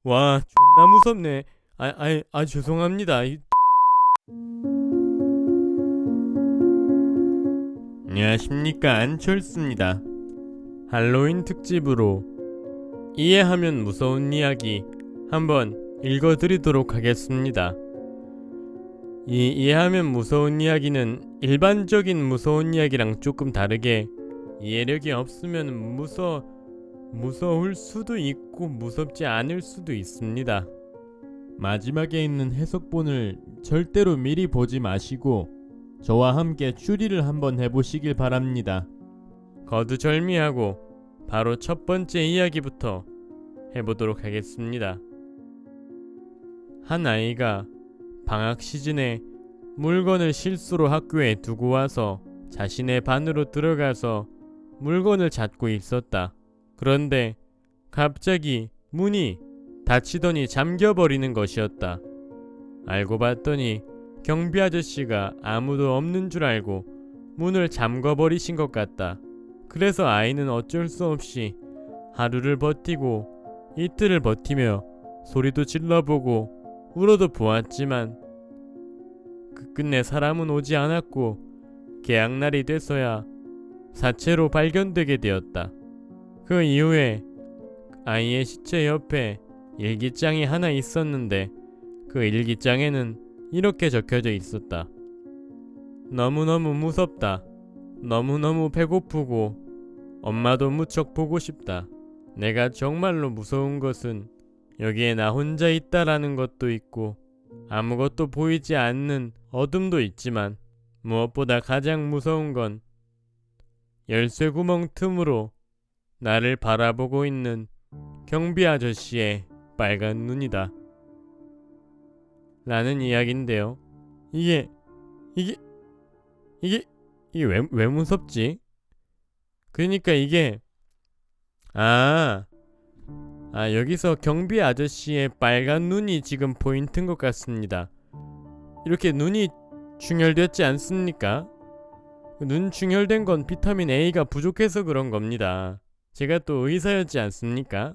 와, 존나 무섭네. 죄송합니다. 안녕하십니까, 안철수입니다. 할로윈 특집으로 이해하면 무서운 이야기 한번 읽어드리도록 하겠습니다. 이 이해하면 무서운 이야기는 일반적인 무서운 이야기랑 조금 다르게 이해력이 없으면 무서울 수도 있고 무섭지 않을 수도 있습니다. 마지막에 있는 해석본을 절대로 미리 보지 마시고 저와 함께 추리를 한번 해보시길 바랍니다. 거두절미하고 바로 첫 번째 이야기부터 해보도록 하겠습니다. 한 아이가 방학 시즌에 물건을 실수로 학교에 두고 와서 자신의 반으로 들어가서 물건을 찾고 있었다. 그런데 갑자기 문이 닫히더니 잠겨버리는 것이었다. 알고 봤더니 경비 아저씨가 아무도 없는 줄 알고 문을 잠궈버리신 것 같다. 그래서 아이는 어쩔 수 없이 하루를 버티고 이틀을 버티며 소리도 질러보고 울어도 보았지만 끝내 사람은 오지 않았고 개학날이 돼서야 사체로 발견되게 되었다. 그 이후에 아이의 시체 옆에 일기장이 하나 있었는데 그 일기장에는 이렇게 적혀져 있었다. 너무너무 무섭다. 너무너무 배고프고 엄마도 무척 보고 싶다. 내가 정말로 무서운 것은 여기에 나 혼자 있다라는 것도 있고 아무것도 보이지 않는 어둠도 있지만 무엇보다 가장 무서운 건 열쇠구멍 틈으로 나를 바라보고 있는 경비 아저씨의 빨간 눈이다. 라는 이야기인데요. 이게 왜 무섭지? 그러니까 이게 여기서 경비 아저씨의 빨간 눈이 지금 포인트인 것 같습니다. 이렇게 눈이 충혈됐지 않습니까? 눈 충혈된 건 비타민 A가 부족해서 그런 겁니다. 제가 또 의사였지 않습니까?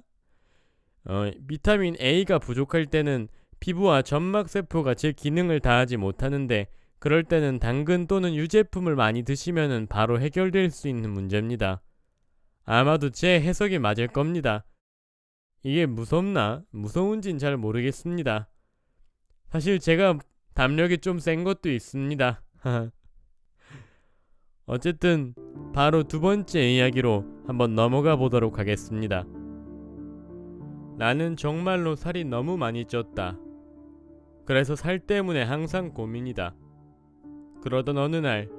비타민 A가 부족할 때는 피부와 점막세포가 제 기능을 다하지 못하는데 그럴 때는 당근 또는 유제품을 많이 드시면 바로 해결될 수 있는 문제입니다. 아마도 제 해석이 맞을 겁니다. 이게 무섭나? 무서운진 잘 모르겠습니다. 사실 제가 담력이 좀 센 것도 있습니다. 어쨌든 바로 두 번째 이야기로 한번 넘어가 보도록 하겠습니다. 나는 정말로 살이 너무 많이 쪘다. 그래서 살 때문에 항상 고민이다. 그러던 어느 날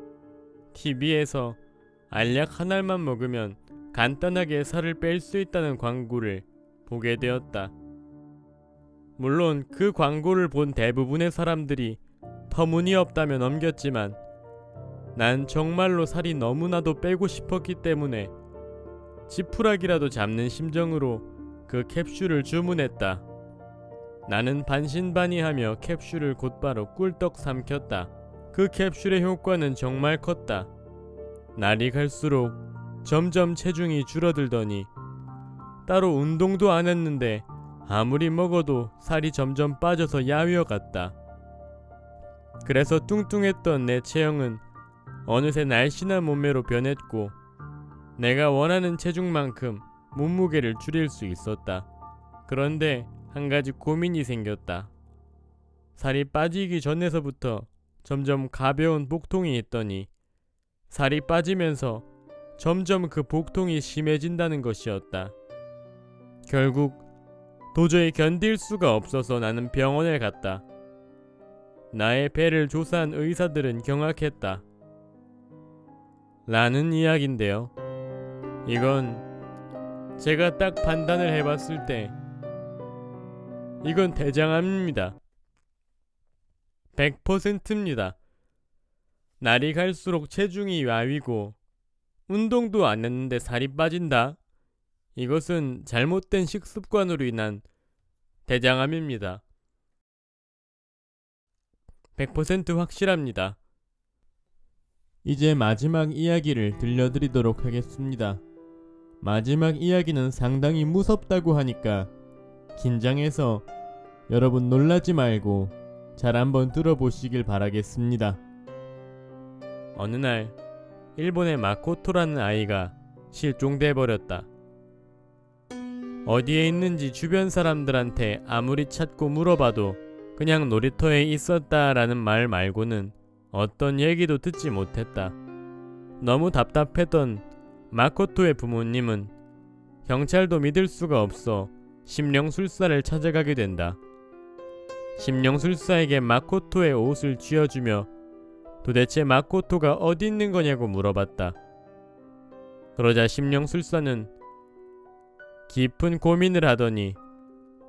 TV에서 알약 한 알만 먹으면 간단하게 살을 뺄 수 있다는 광고를 보게 되었다. 물론 그 광고를 본 대부분의 사람들이 터무니없다며 넘겼지만 난 정말로 살이 너무나도 빼고 싶었기 때문에 지푸라기라도 잡는 심정으로 그 캡슐을 주문했다. 나는 반신반의하며 캡슐을 곧바로 꿀떡 삼켰다. 그 캡슐의 효과는 정말 컸다. 날이 갈수록 점점 체중이 줄어들더니 따로 운동도 안 했는데 아무리 먹어도 살이 점점 빠져서 야위어갔다. 그래서 뚱뚱했던 내 체형은 어느새 날씬한 몸매로 변했고 내가 원하는 체중만큼 몸무게를 줄일 수 있었다. 그런데 한 가지 고민이 생겼다. 살이 빠지기 전에서부터 점점 가벼운 복통이 있더니 살이 빠지면서 점점 그 복통이 심해진다는 것이었다. 결국 도저히 견딜 수가 없어서 나는 병원에 갔다. 나의 배를 조사한 의사들은 경악했다. 라는 이야기인데요. 이건 제가 딱 판단을 해봤을 때 이건 대장암입니다. 100%입니다. 날이 갈수록 체중이 야위고 운동도 안 했는데 살이 빠진다? 이것은 잘못된 식습관으로 인한 대장암입니다. 100% 확실합니다. 이제 마지막 이야기를 들려드리도록 하겠습니다. 마지막 이야기는 상당히 무섭다고 하니까 긴장해서 여러분 놀라지 말고 잘 한번 들어보시길 바라겠습니다. 어느 날 일본의 마코토라는 아이가 실종돼 버렸다. 어디에 있는지 주변 사람들한테 아무리 찾고 물어봐도 그냥 놀이터에 있었다라는 말 말고는 어떤 얘기도 듣지 못했다. 너무 답답했던 마코토의 부모님은 경찰도 믿을 수가 없어 심령술사를 찾아가게 된다. 심령술사에게 마코토의 옷을 쥐어주며 도대체 마코토가 어디 있는 거냐고 물어봤다. 그러자 심령술사는 깊은 고민을 하더니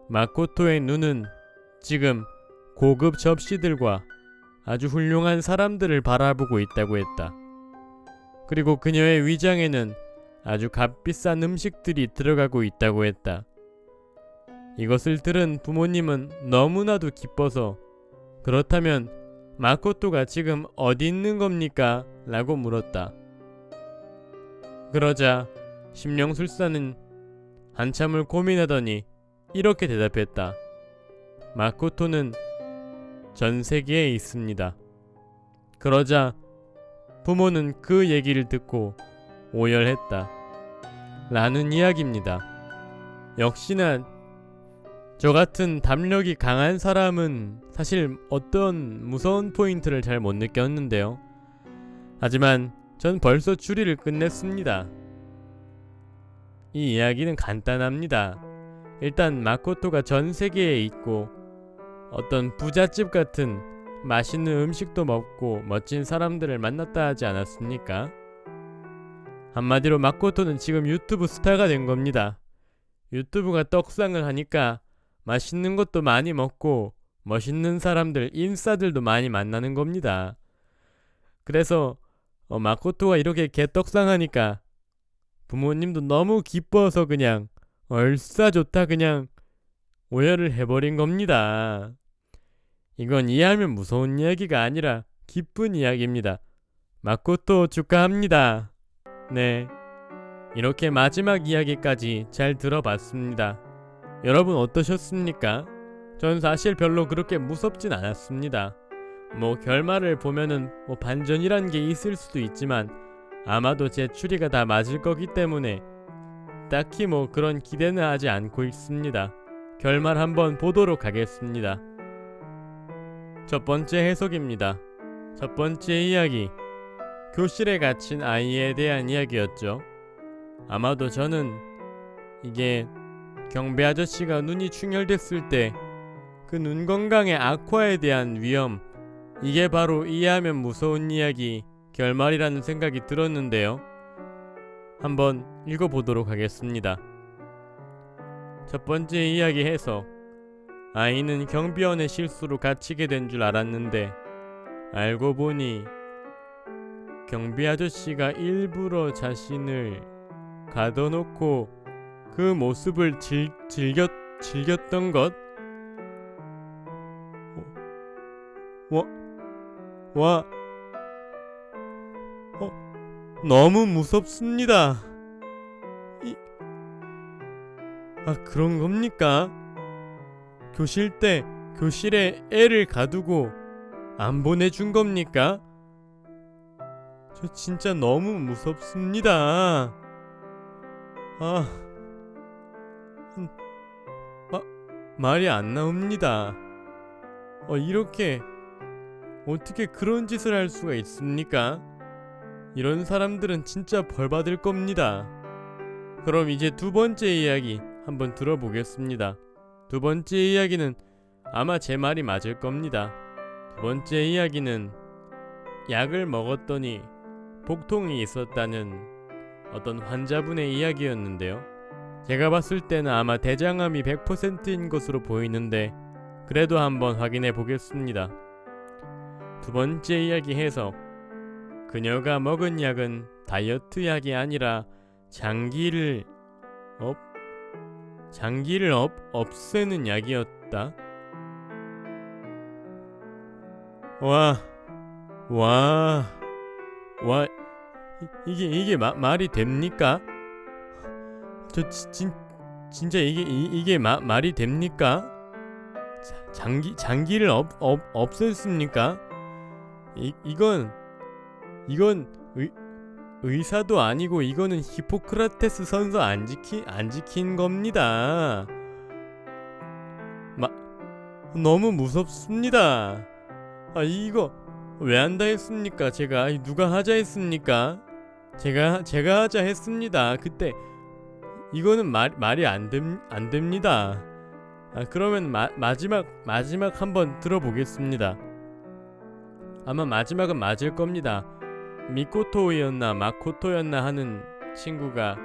마코토의 눈은 지금 고급 접시들과 아주 훌륭한 사람들을 바라보고 있다고 했다. 그리고 그녀의 위장에는 아주 값비싼 음식들이 들어가고 있다고 했다. 이것을 들은 부모님은 너무나도 기뻐서 그렇다면 마코토가 지금 어디 있는 겁니까? 라고 물었다. 그러자 심령술사는 한참을 고민하더니 이렇게 대답했다. 마코토는 전 세계에 있습니다. 그러자 부모는 그 얘기를 듣고 오열했다. 라는 이야기입니다. 역시나 저 같은 담력이 강한 사람은 사실 어떤 무서운 포인트를 잘 못 느꼈는데요. 하지만 전 벌써 추리를 끝냈습니다. 이 이야기는 간단합니다. 일단 마코토가 전 세계에 있고 어떤 부잣집 같은 맛있는 음식도 먹고 멋진 사람들을 만났다 하지 않았습니까? 한마디로 마코토는 지금 유튜브 스타가 된 겁니다. 유튜브가 떡상을 하니까 맛있는 것도 많이 먹고 멋있는 사람들, 인싸들도 많이 만나는 겁니다. 그래서 마코토가 이렇게 개떡상하니까 부모님도 너무 기뻐서 그냥 얼싸 좋다 그냥 오열을 해버린 겁니다. 이건 이해하면 무서운 이야기가 아니라 기쁜 이야기입니다. 마코토 축하합니다. 네, 이렇게 마지막 이야기까지 잘 들어봤습니다. 여러분 어떠셨습니까? 전 사실 별로 그렇게 무섭진 않았습니다. 결말을 보면은 반전이란 게 있을 수도 있지만 아마도 제 추리가 다 맞을 거기 때문에 딱히 그런 기대는 하지 않고 있습니다. 결말 한번 보도록 하겠습니다. 첫 번째 해석입니다. 첫 번째 이야기, 교실에 갇힌 아이에 대한 이야기였죠. 아마도 저는 이게 경비 아저씨가 눈이 충혈됐을 때 그 눈 건강의 악화에 대한 위험, 이게 바로 이해하면 무서운 이야기 결말이라는 생각이 들었는데요. 한번 읽어보도록 하겠습니다. 첫 번째 이야기 해석. 아이는 경비원의 실수로 갇히게 된 줄 알았는데 알고 보니 경비 아저씨가 일부러 자신을 가둬놓고 그 모습을 즐겼던 것? 너무 무섭습니다. 그런 겁니까? 교실에 애를 가두고 안 보내준 겁니까? 저 진짜 너무 무섭습니다. 말이 안 나옵니다. 이렇게 어떻게 그런 짓을 할 수가 있습니까? 이런 사람들은 진짜 벌 받을 겁니다. 그럼 이제 두 번째 이야기 한번 들어보겠습니다. 두 번째 이야기는 아마 제 말이 맞을 겁니다. 두 번째 이야기는 약을 먹었더니 복통이 있었다는 어떤 환자분의 이야기였는데요. 제가 봤을 때는 아마 대장암이 100%인 것으로 보이는데 그래도 한번 확인해 보겠습니다. 두 번째 이야기 해석. 그녀가 먹은 약은 다이어트 약이 아니라 장기를 없애는 약이었다. 이게 말이 됩니까? 진짜 이게 말이 됩니까? 장기를 없앴습니까? 이건 의사도 아니고 이거는 히포크라테스 선서 안 지킨 겁니다. 너무 무섭습니다. 이거 왜 한다 했습니까? 제가 누가 하자 했습니까? 제가 하자 했습니다. 그때 이거는 말이 안 됩니다. 그러면 마지막 한번 들어보겠습니다. 아마 마지막은 맞을 겁니다. 미코토였나 마코토였나 하는 친구가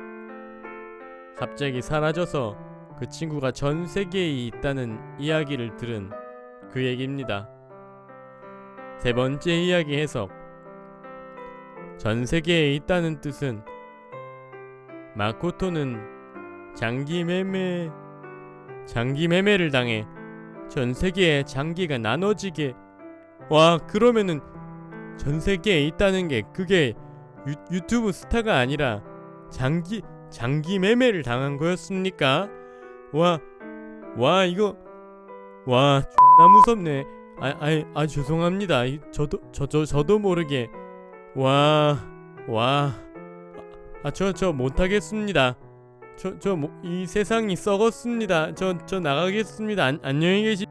갑자기 사라져서 그 친구가 전 세계에 있다는 이야기를 들은 그 얘기입니다. 세 번째 이야기 해석. 전 세계에 있다는 뜻은 마코토는 장기 매매를 당해 전 세계에 장기가 나눠지게. 와, 그러면은 전 세계에 있다는 게 그게 유튜브 스타가 아니라 장기 매매를 당한 거였습니까? 와 이거 존나 무섭네. 죄송합니다. 저도 모르게 저 못하겠습니다. 이 세상이 썩었습니다. 저 나가겠습니다. 안녕히 계시.